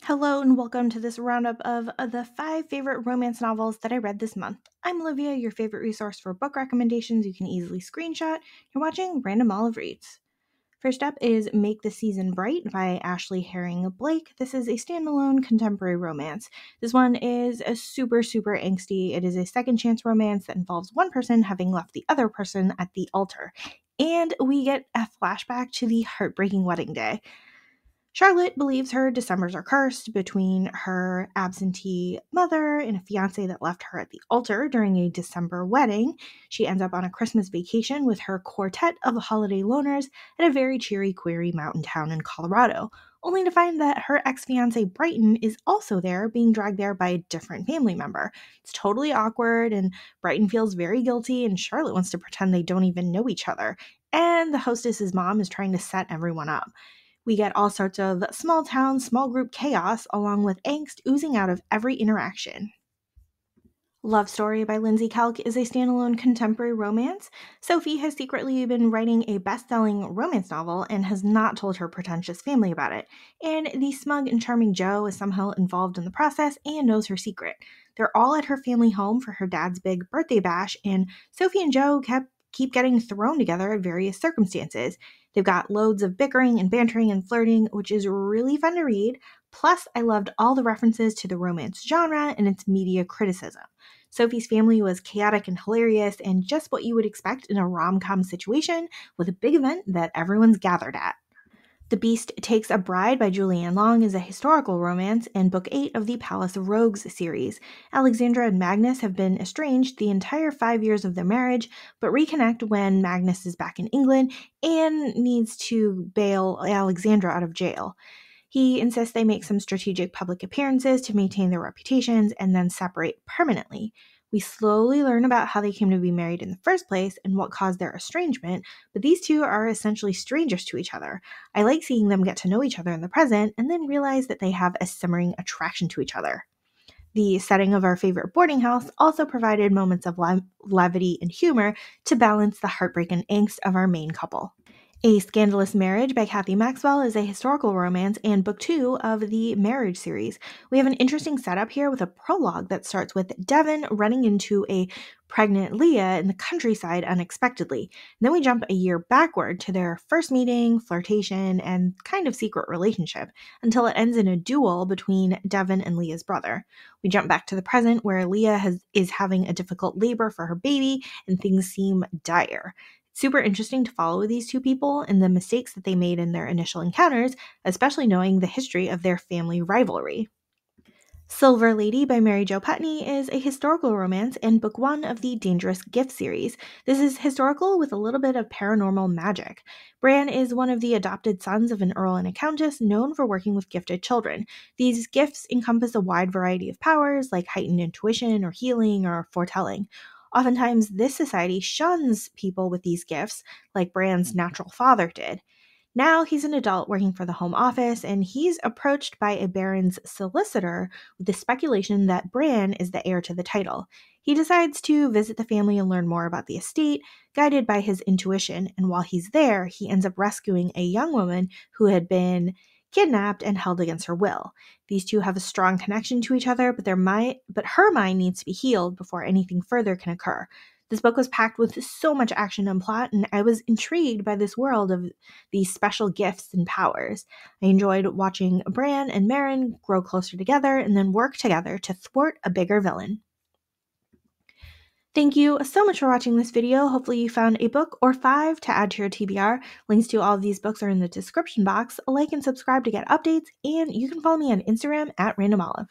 Hello and welcome to this roundup of the 5 favorite romance novels that I read this month. I'm Olivia, your favorite resource for book recommendations you can easily screenshot. You're watching Random Olive Reads. First up is Make the Season Bright by Ashley Herring Blake. This is a standalone contemporary romance. This one is a super angsty. It is a second chance romance that involves one person having left the other person at the altar. And we get a flashback to the heartbreaking wedding day. Charlotte believes her Decembers are cursed between her absentee mother and a fiance that left her at the altar during a December wedding. She ends up on a Christmas vacation with her quartet of holiday loners at a very cheery, query mountain town in Colorado, only to find that her ex-fiance Brighton is also there, being dragged there by a different family member. It's totally awkward, and Brighton feels very guilty, and Charlotte wants to pretend they don't even know each other. And the hostess's mom is trying to set everyone up. We get all sorts of small town, small group chaos, along with angst oozing out of every interaction. Love Story by Lindsay Kelk is a standalone contemporary romance. Sophie has secretly been writing a best-selling romance novel and has not told her pretentious family about it. And the smug and charming Jo is somehow involved in the process and knows her secret. They're all at her family home for her dad's big birthday bash, and Sophie and Jo keep getting thrown together at various circumstances. They've got loads of bickering and bantering and flirting, which is really fun to read. Plus, I loved all the references to the romance genre and its media criticism. Sophie's family was chaotic and hilarious, and just what you would expect in a rom-com situation with a big event that everyone's gathered at. The Beast Takes a Bride by Julianne Long is a historical romance and book 8 of the Palace of Rogues series. Alexandra and Magnus have been estranged the entire 5 years of their marriage, but reconnect when Magnus is back in England and needs to bail Alexandra out of jail. He insists they make some strategic public appearances to maintain their reputations and then separate permanently. We slowly learn about how they came to be married in the first place and what caused their estrangement, but these two are essentially strangers to each other. I like seeing them get to know each other in the present and then realize that they have a simmering attraction to each other. The setting of our favorite boarding house also provided moments of levity and humor to balance the heartbreak and angst of our main couple. A Scandalous Marriage by Kathy Maxwell is a historical romance and book 2 of the Marriage series. We have an interesting setup here with a prologue that starts with Devon running into a pregnant Leah in the countryside unexpectedly. And then we jump a year backward to their first meeting, flirtation, and kind of secret relationship until it ends in a duel between Devon and Leah's brother. We jump back to the present where Leah is having a difficult labor for her baby and things seem dire. Super interesting to follow these two people and the mistakes that they made in their initial encounters, especially knowing the history of their family rivalry. Silver Lady by Mary Jo Putney is a historical romance and book 1 of the Dangerous Gift series. This is historical with a little bit of paranormal magic. Bran is one of the adopted sons of an earl and a countess known for working with gifted children. These gifts encompass a wide variety of powers like heightened intuition or healing or foretelling. Oftentimes, this society shuns people with these gifts, like Bran's natural father did. Now he's an adult working for the Home Office, and he's approached by a baron's solicitor with the speculation that Bran is the heir to the title. He decides to visit the family and learn more about the estate, guided by his intuition, and while he's there, he ends up rescuing a young woman who had been kidnapped and held against her will. These two have a strong connection to each other, but her mind needs to be healed before anything further can occur. This book was packed with so much action and plot, and I was intrigued by this world of these special gifts and powers. I enjoyed watching Bran and Meryn grow closer together and then work together to thwart a bigger villain. Thank you so much for watching this video. Hopefully you found a book or 5 to add to your TBR. Links to all of these books are in the description box. Like and subscribe to get updates, and you can follow me on Instagram at randomolive.